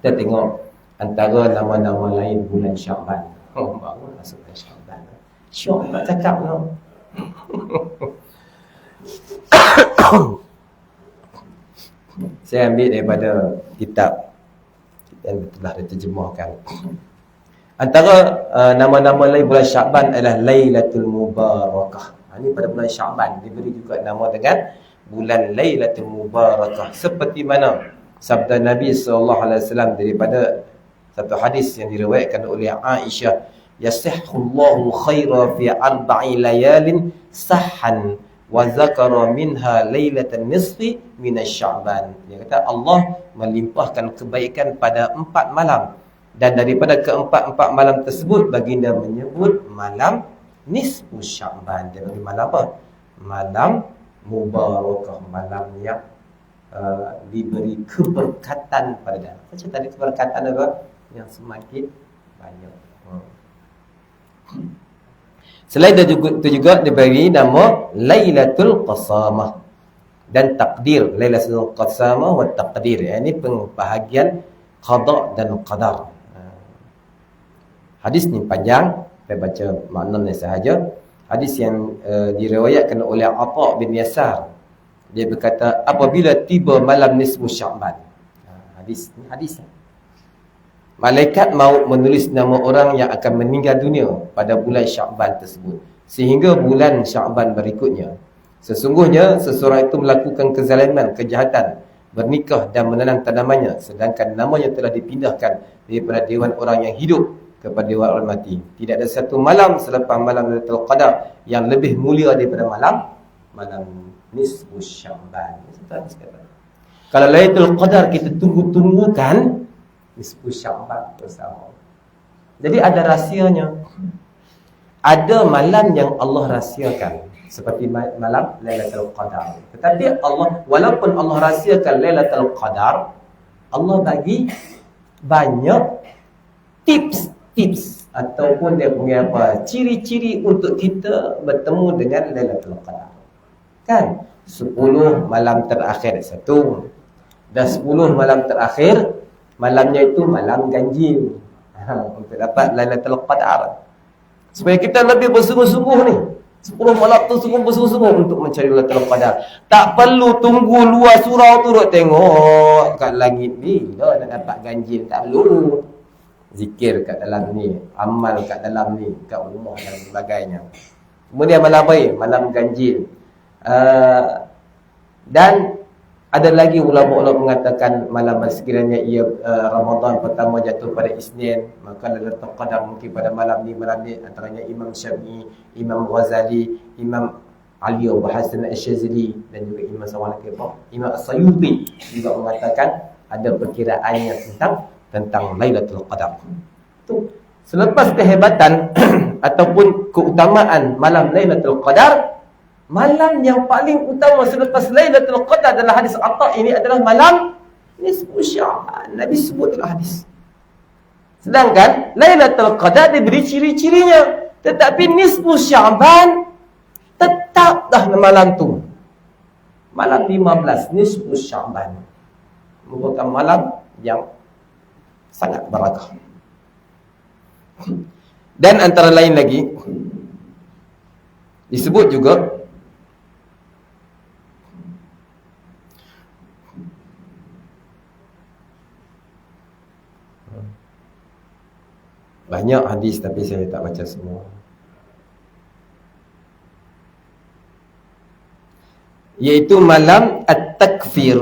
Kita tengok antara nama-nama lain bulan Sya'ban. Baru masuk ke Sya'ban. Syok nak cakap tau. Saya ambil daripada kitab yang telah diterjemahkan. Antara nama-nama lain bulan Sya'ban adalah Lailatul Mubarakah. Ini pada bulan Sya'ban diberi juga nama dengan bulan Lailatul Mubarakah. Seperti mana sabda Nabi SAW daripada satu hadis yang diriwayatkan oleh Aisyah, yasihhullahu khaira fi arba'i layalin sahhan wa zakara minha lailatan nisfi minasya'ban. Dia kata Allah melimpahkan kebaikan pada 4 malam, dan daripada keempat-empat malam tersebut baginda menyebut malam nisfu Sya'ban. Dia bagi malam apa? Malam Mubarakah, malam yang diberi keberkatan pada. Macam tadi keberkatan apa? Yang semakin banyak. Selain itu juga diberi nama Lailatul Qasamah dan takdir. Lailatul Qasamah wa takdir. Ini pembahagian qada dan qadar. Hadis ni panjang, saya baca maknanya sahaja. Hadis yang diriwayatkan oleh Atha bin Yasar. Dia berkata, apabila tiba malam nisfu Sya'ban. Hadis. Malaikat maut menulis nama orang yang akan meninggal dunia pada bulan Sya'ban tersebut, sehingga bulan Sya'ban berikutnya. Sesungguhnya seseorang itu melakukan kezaliman, kejahatan, bernikah dan menanam tanamannya, sedangkan namanya telah dipindahkan daripada dewan orang yang hidup kepada dewan orang mati. Tidak ada satu malam selepas malam Lailatul Qadar yang lebih mulia daripada malam nisfu Sya'ban. Kalau Lailatul Qadar kita tunggu-tunggukan, nisfu Sya'ban bersama. Jadi ada rahsianya. Ada malam yang Allah rahsiakan, seperti malam Lailatul Qadar. Tetapi Allah, walaupun Allah rahsiakan Lailatul Qadar, Allah bagi banyak tips ataupun dia punya apa, ciri-ciri untuk kita bertemu dengan Lailatul Qadar. Kan? 10 malam terakhir satu, dan 10 malam terakhir malamnya itu malam ganjil. Untuk dapat Lailatul Qadar. Supaya kita lebih bersungguh-sungguh ni. 10 malam tu sungguh bersungguh-sungguh untuk mencari Lailatul Qadar. Tak perlu tunggu luar surau tu duk tengok kat langit ni dah nak dapat ganjil, tak perlu. Zikir kat dalam ni, amal kat dalam ni, kat rumah dan sebagainya. Kemudian malam apa? Malam ganjil. Dan ada lagi ulama-ulama mengatakan malam sekiranya ia Ramadan pertama jatuh pada Isnin, maka Lailatul Qadar mungkin pada malam ni. Antaranya Imam Syafi'i, Imam Ghazali, Imam Ali Abu Hasan Asy-Syazili, dan juga Imam Imam As-Sayuti juga mengatakan ada perkiraannya tentang Lailatul Qadar. Tu selepas kehebatan ataupun keutamaan malam Lailatul Qadar, malam yang paling utama selepas Lailatul Qadar adalah hadis Atha ini adalah malam nisfu Sya'ban. Nabi sebut dalam hadis. Sedangkan Lailatul Qadar diberi ciri-cirinya, tetapi nisfu Sya'ban tetap dah malam tu. Malam 15 nisfu Sya'ban merupakan malam yang sangat barakah. Dan antara lain lagi disebut juga banyak hadis, tapi saya tak baca semua. Iaitu malam at-takfir,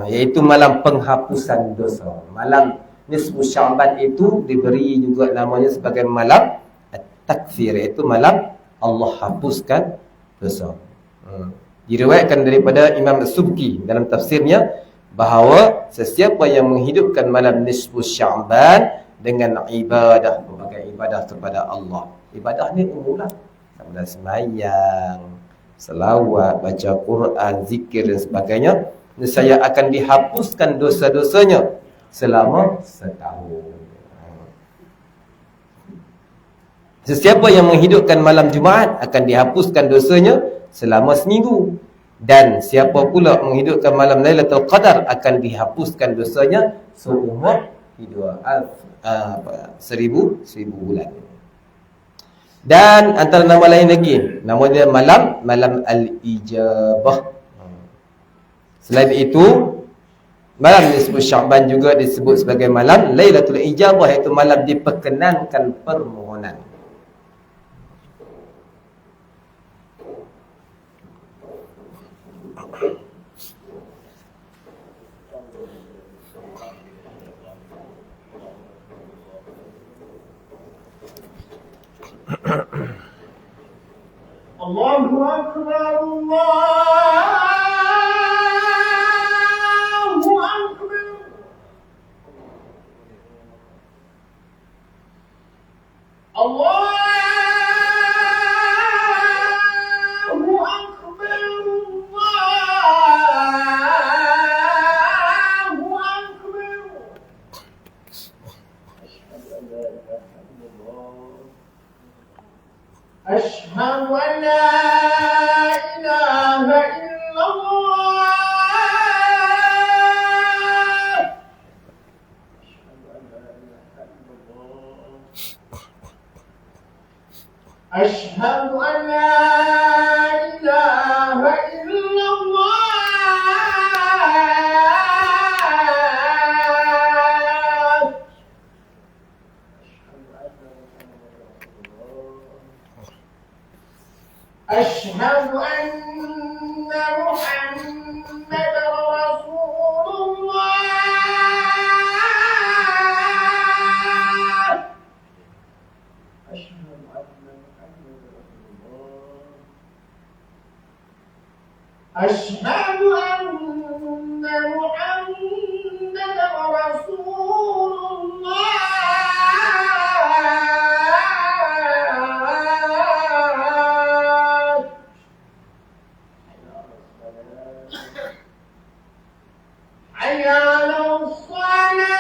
iaitu malam penghapusan dosa. Malam nisfu Sya'ban itu diberi juga namanya sebagai malam at-takfir, iaitu malam Allah hapuskan dosa. Diriwayatkan daripada Imam As-Subki dalam tafsirnya bahawa sesiapa yang menghidupkan malam nisfu Sya'ban dengan ibadah, berbagai ibadah kepada Allah. Ibadah ni umum lah, sama ada sembahyang, selawat, baca Quran, zikir dan sebagainya. Nescaya akan dihapuskan dosa-dosanya selama setahun. Sesiapa yang menghidupkan malam Jumaat akan dihapuskan dosanya selama seminggu. Dan siapa pula menghidupkan malam Lailatul Qadar akan dihapuskan dosanya seumur hidup. 1000 bulan. Dan antara nama lain lagi, nama dia malam Al-Ijabah. Selain itu, malam disebut Sya'ban juga disebut sebagai malam Lailatul Ijabah, iaitu malam diperkenankan permohonan. Allahu Akbar, Allahu Akbar. Allahu Akbar, Allahu Akbar. Ashhadu an la ilaha illallah. Ashhadu an la ilaha illallah. أشهد أن محمدا رسول الله. أشهد أن محمدا رسول الله. أشهد أن محمدا رسول الله. حي على الصلاة.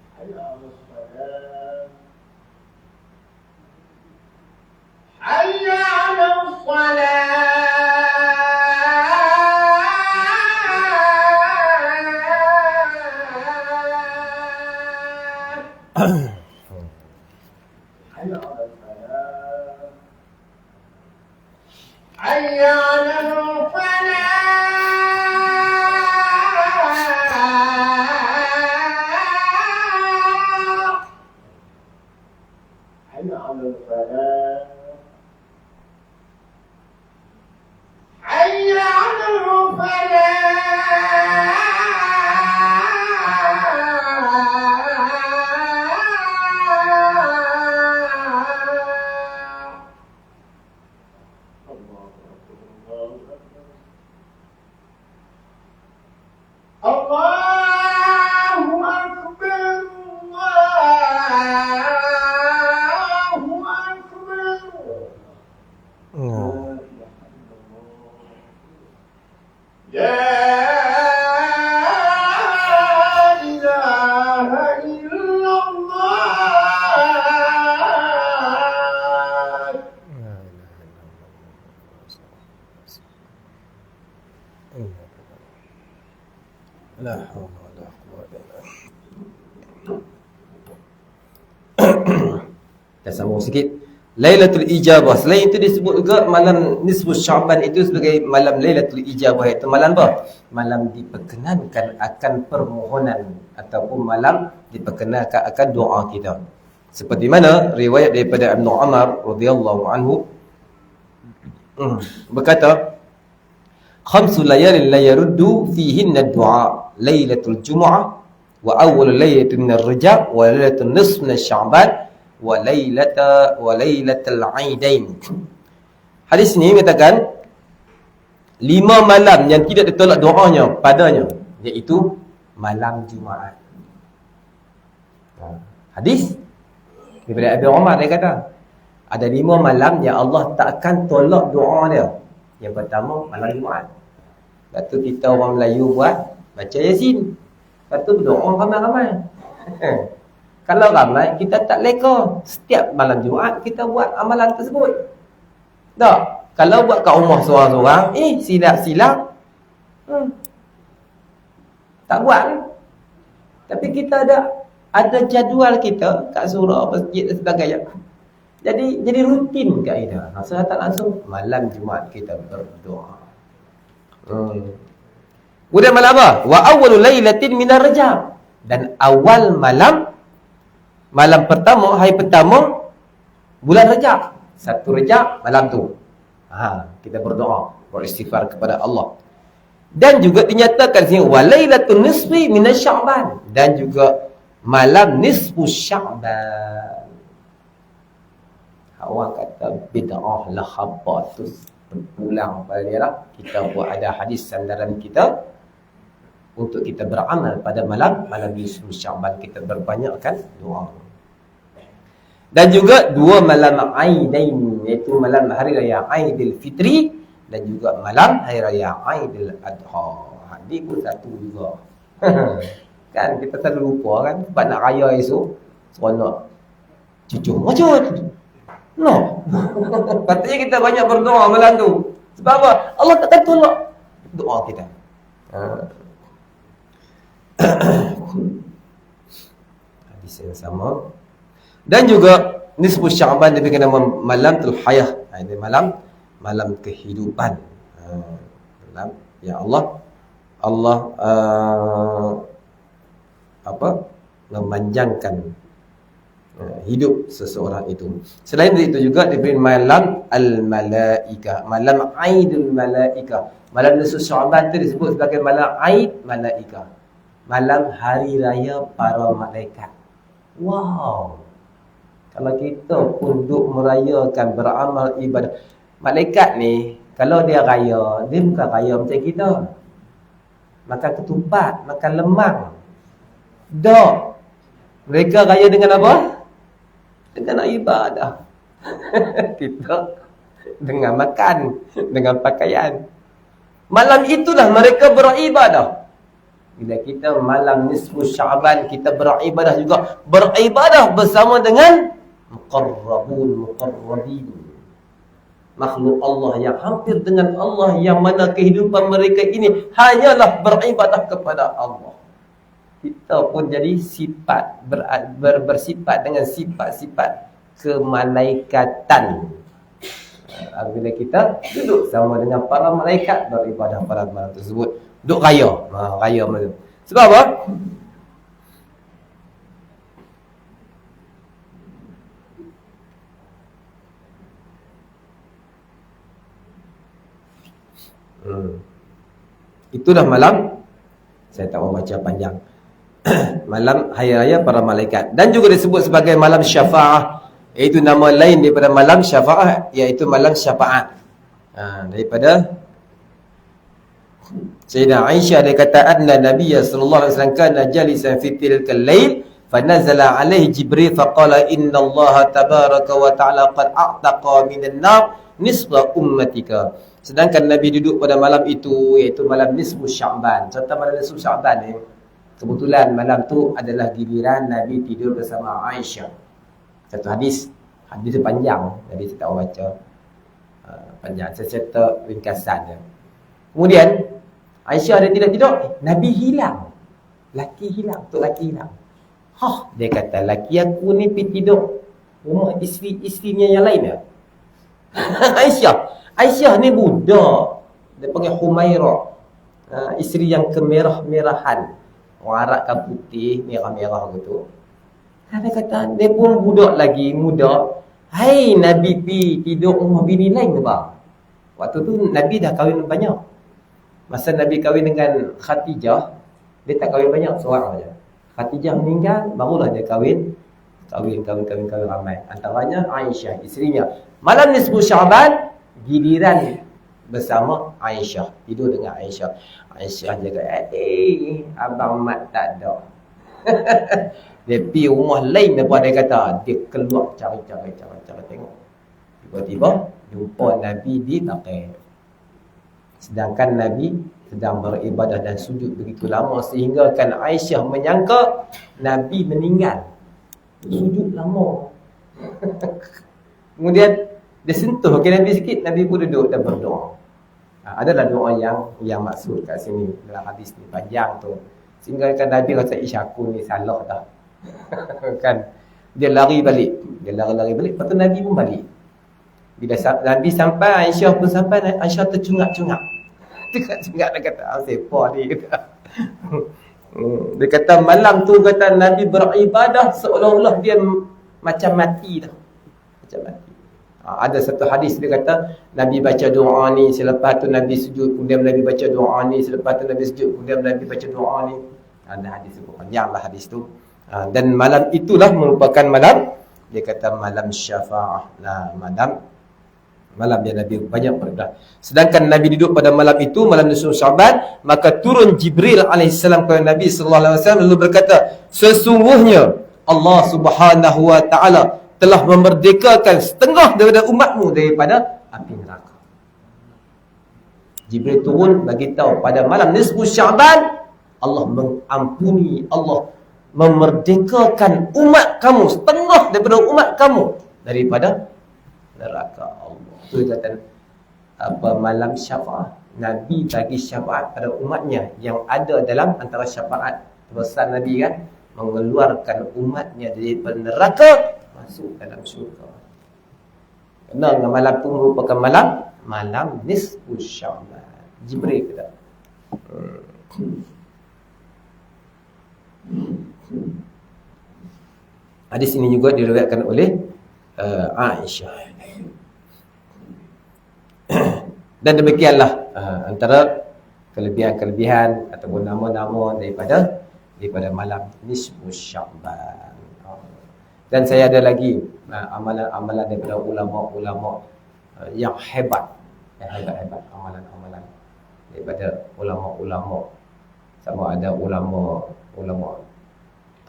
حي على الصلاة. حي على الصلاة. حي على الفلاح. حي على الفلاح. حي على الفلاح. حي على الفلاح. الله أكبر، الله أكبر. لا إله إلا الله. La haula wala quwwata illa billah. Kita sambung sikit. Lailatul Ijabah, selain itu disebut juga malam nisfus Sya'ban itu sebagai malam Lailatul Ijabah, iaitu malam apa? Malam diperkenankan akan permohonan ataupun malam diperkenankan akan doa kita. Seperti mana riwayat daripada Ibnu Umar radhiyallahu anhu berkata, khamsu layalin la yaruddu fihinna ad-du'a, lailatul jumu'ah wa awwal lailatin min ar-rajab wa lailatul nisf min sya'ban wa lailatul aidain. Hadis ini mengatakan 5 malam yang tidak ditolak doanya padanya, iaitu malam Jumaat. Hadis daripada Abi Umar, dia kata ada 5 malam yang Allah tak akan tolak doa dia. Yang pertama malam Jumaat. Lepas tu kita orang Melayu buat baca Yasin. Lepas tu berdoa ramai-ramai. Kalau ramai, kita tak leka. Setiap malam Jumaat kita buat amalan tersebut. Tak? Kalau buat kat rumah seorang-seorang, silap-silap, tak buat. Tapi kita ada jadual kita kat surau, masjid dan sebagainya. Jadi rutin kaedah. Secara tak langsung malam Jumaat kita berdoa. Kemudian malam apa? Wa awwalul lailatin minar Rajab. Dan awal malam pertama, hari pertama bulan Rajab. 1 Rajab malam tu. Kita berdoa, beristighfar kepada Allah. Dan juga dinyatakan sini walailatul nisfi minasy Sya'ban, dan juga malam nisfu Sya'ban. Orang kata bid'ah lah apa tu, pulang pada dia lah. Kita buat ada hadis sandaran kita untuk kita beramal pada malam nisfu Sya'ban, kita berbanyakkan doa. Dan juga 2 malam Aidain, iaitu malam hari raya Aidil Fitri dan juga malam hari raya Aidil Adha. Ini pun satu juga. Kan kita selalu lupa kan, sebab nak raya esok seronok cucuk mocut. No. Patutnya kita banyak berdoa malam tu. Sebab apa? Allah takkan tolak doa kita. Hadis yang sama. Dan juga nisfu Sya'ban diberi nama malam Hayah. Ini malam kehidupan. Malam ya Allah memanjangkan hidup seseorang itu. Selain dari itu juga diberi malam Al-Malaika, malam Aidul Malaika. Malam nisfu Sya'ban itu disebut sebagai malam Aid Malaika, malam hari raya para malaikat. Wow. Kalau kita pun duk merayakan, beramal ibadah, malaikat ni kalau dia raya, dia bukan raya macam kita makan ketupat, makan lemang. Tak. Mereka raya dengan apa? Dengan ibadah. Kita dengan makan, dengan pakaian. Malam itulah mereka beribadah. Bila kita malam nisfu Sya'ban, kita beribadah juga. Beribadah bersama dengan muqarrabin, makhluk Allah yang hampir dengan Allah, yang mana kehidupan mereka ini hanyalah beribadah kepada Allah. Kita pun jadi bersifat dengan sifat-sifat kemalaikatan. Bila kita duduk sama dengan para malaikat beribadah pada malam tersebut, duduk raya. Raya malam. Sebab apa? Itulah malam, saya tak mau baca panjang. Malam hari raya para malaikat. Dan juga disebut sebagai malam syafa'ah, iaitu nama lain daripada malam syafa'ah, iaitu malam syafaat. Daripada Sayyidah Aisyah, dia kata anna Nabiya sallallahu alaihi wasallam kana jalisan fi tilkal lail fanazala alaihi Jibril faqala inna Allah tabaraka wa ta'ala qad a'taqa minan nar nisfa ummatika. Sedangkan Nabi duduk pada malam itu, iaitu malam nisfu Sya'ban. Contoh malam nisfu Sya'ban ni, kebetulan malam tu adalah giliran Nabi tidur bersama Aisyah. Satu hadis tu panjang, jadi saya tak mau baca panjang, saya cerita ringkasan dia. Kemudian Aisyah dia tidak tidur, Nabi hilang. Laki hilang, tok laki hilang. Dia kata, laki aku ni pergi tidur rumah isteri-isterinya yang lain ya. Aisyah ni budak, dia panggil Humairah, isteri yang kemerah-merahan. Orang Arab kan putih, merah-merah gitu. Dia kata, dia pun budak lagi, muda. Hai, Nabi pergi tidur rumah bini lain ke bang? Waktu tu Nabi dah kahwin banyak. Masa Nabi kahwin dengan Khadijah, dia tak kahwin banyak, seorang saja. Khadijah meninggal, barulah dia kahwin ramai. Antaranya Aisyah, isterinya. Malam nisfu Sya'ban, giliran bersama Aisyah. Tidur dengan Aisyah. Aisyah jaga, Abang Mat tak ada. Dia pergi rumah lain daripada dia kata. Dia keluar cari tengok. Tiba-tiba jumpa Nabi di Taqif. Sedangkan Nabi sedang beribadah dan sujud begitu lama sehingga kan Aisyah menyangka Nabi meninggal. Sujud lama. Kemudian dia sentuh ke Nabi sikit, Nabi pun duduk dan berdoa. Adalah doa yang maksud kat sini dalam hadis ni panjang tu. Sehingga kan Nabi rasa aku ni salah dah. Kan dia lari balik. Dia lari balik, lepas tu Nabi pun balik. Bila Nabi sampai, Aisyah pun sampai, Aisyah tercungak-cungak. Tengok-tengok dia kata, siapa ni kata. Dia kata malam tu kata Nabi beribadah seolah-olah dia macam mati dah. Macam mati. Ada satu hadis dia kata Nabi baca doa ni, selepas tu Nabi sujud, kemudian Nabi baca doa ni, selepas tu Nabi sujud, kemudian Nabi baca doa ni. Ada hadis tu, panjanglah hadis tu. Dan malam itulah merupakan malam, dia kata malam syafa'ah. Malam yang Nabi banyak beribadah. Sedangkan Nabi duduk pada malam itu, malam nisfu Sya'ban, maka turun Jibril alaihissalam kepada Nabi sallallahu alaihi wasallam lalu berkata, sesungguhnya Allah Subhanahu wa taala telah memerdekakan setengah daripada umatmu daripada api neraka. Jibril turun bagi tahu pada malam nisfu Sya'ban Allah mengampuni, Allah memerdekakan umat kamu, setengah daripada umat kamu daripada neraka Allah. Itu kata malam syafaat. Nabi bagi syafaat pada umatnya yang ada dalam antara syafaat pesan Nabi kan, mengeluarkan umatnya daripada neraka masuk dalam syurga. Kerana malam itu merupakan malam nisfu Sya'ban. Jibril kata. Hadis ini juga diriwayatkan oleh Aisyah. Dan demikianlah antara kelebihan-kelebihan ataupun nama-nama daripada malam nisfu Sya'ban. Dan saya ada lagi amalan-amalan daripada ulama-ulama yang hebat, amalan-amalan daripada ulama-ulama, sama ada ulama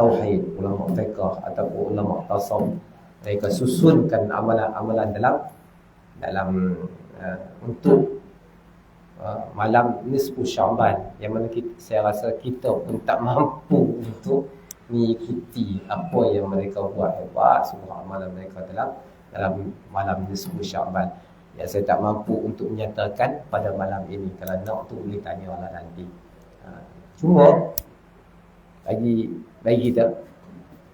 tauhid, ulama fiqh ataupun ulama tasawuf. Mereka susunkan amalan-amalan dalam untuk malam nisfu Sya'ban, yang mana saya rasa kita pun tak mampu untuk mengikuti apa yang mereka buat hebat semua amalan mereka dalam malam nisfu Sya'ban. Yang saya tak mampu untuk menyatakan pada malam ini. Kalau nak tu boleh tanya Allah nanti. Cuma bagi kita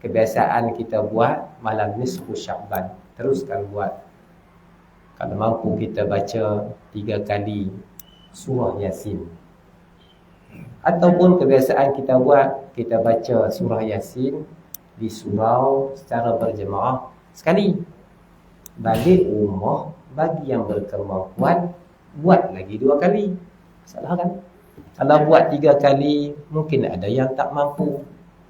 kebiasaan kita buat malam nisfu Sya'ban, teruskan buat. Kalau mampu kita baca 3 kali surah Yasin. Ataupun kebiasaan kita buat, kita baca surah Yasin di surau secara berjemaah sekali. Balik rumah, bagi yang berkemampuan, buat lagi 2 kali. Salah kan? Kalau buat 3 kali, mungkin ada yang tak mampu.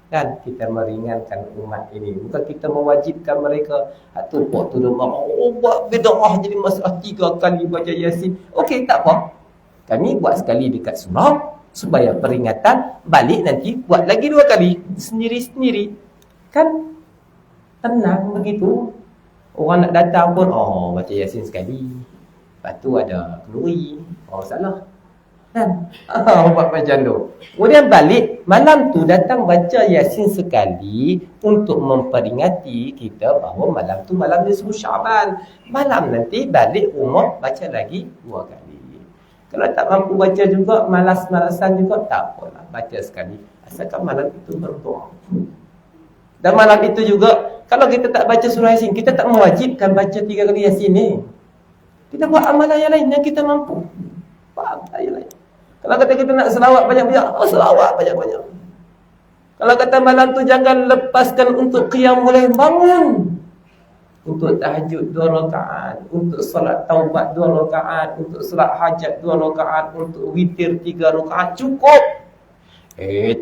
Kan kita meringankan umat ini. Bukan kita mewajibkan mereka atau buat tu dia buat bid'ah jadi masalah 3 kali baca Yasin. Okey, tak apa. Kami buat sekali dekat surau supaya peringatan, balik nanti buat lagi 2 kali sendiri-sendiri. Kan tenang begitu. Orang nak datang pun baca Yasin sekali. Lepas tu ada keluri. Salah. Kan? Buat macam tu. Kemudian balik, malam tu datang baca Yasin sekali untuk memperingati kita bahawa malam tu malam nisfu Sya'ban. Malam nanti balik rumah baca lagi 2 kali. Kalau tak mampu baca juga, malas-malasan juga, tak apalah, baca sekali. Asalkan malam itu berdoa. Dan malam itu juga, kalau kita tak baca surah Yasin, kita tak mewajibkan baca 3 kali Yasin ni. Kita buat amalan yang lain yang kita mampu. Faham tak yang lain? Kalau kata kita nak selawat banyak-banyak, selawat banyak-banyak. Kalau kata malam tu jangan lepaskan untuk qiyamul lail, bangun. Untuk tahajud 2 rakaat, untuk solat taubat 2 rakaat, untuk solat hajat 2 rakaat, untuk witir 3 rakaat, cukup.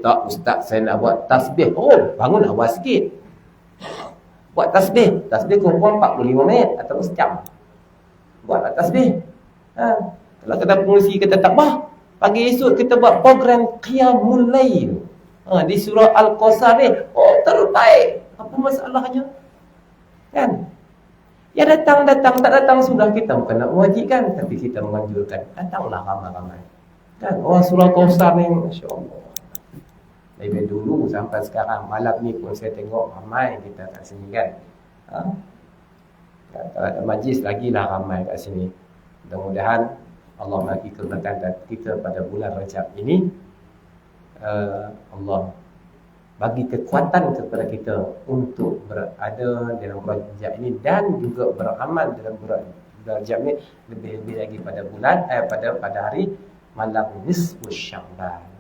Tak ustaz, saya nak buat tasbih. Bangun awal sikit. Buat tasbih kurang 45 minit atau sejam. Buatlah tasbih. Kalau kata pengurusi kata tak bah, pagi esok kita buat program Qiyamul Lail. Di surah Al-Qasar ni, terbaik. Apa masalahnya? Kan? Ya datang, tak datang sudah, kita bukan nak mewajibkan, tapi kita menganjurkan. Datanglah ramai-ramai. Kan? Orang surah Al-Qasar ni, Masya Allah. Dari dulu sampai sekarang, malam ni pun saya tengok ramai kita kat sini kan. Kalau ada majlis lagi lah ramai kat sini. Mudah-mudahan Allah bagi keberkatan kita pada bulan Rajab ini. Allah bagi kekuatan kepada kita untuk berada dalam bulan Rajab ini dan juga beramal dalam bulan Rajab ini lebih-lebih lagi pada bulan pada hari malam nisfu Sya'ban.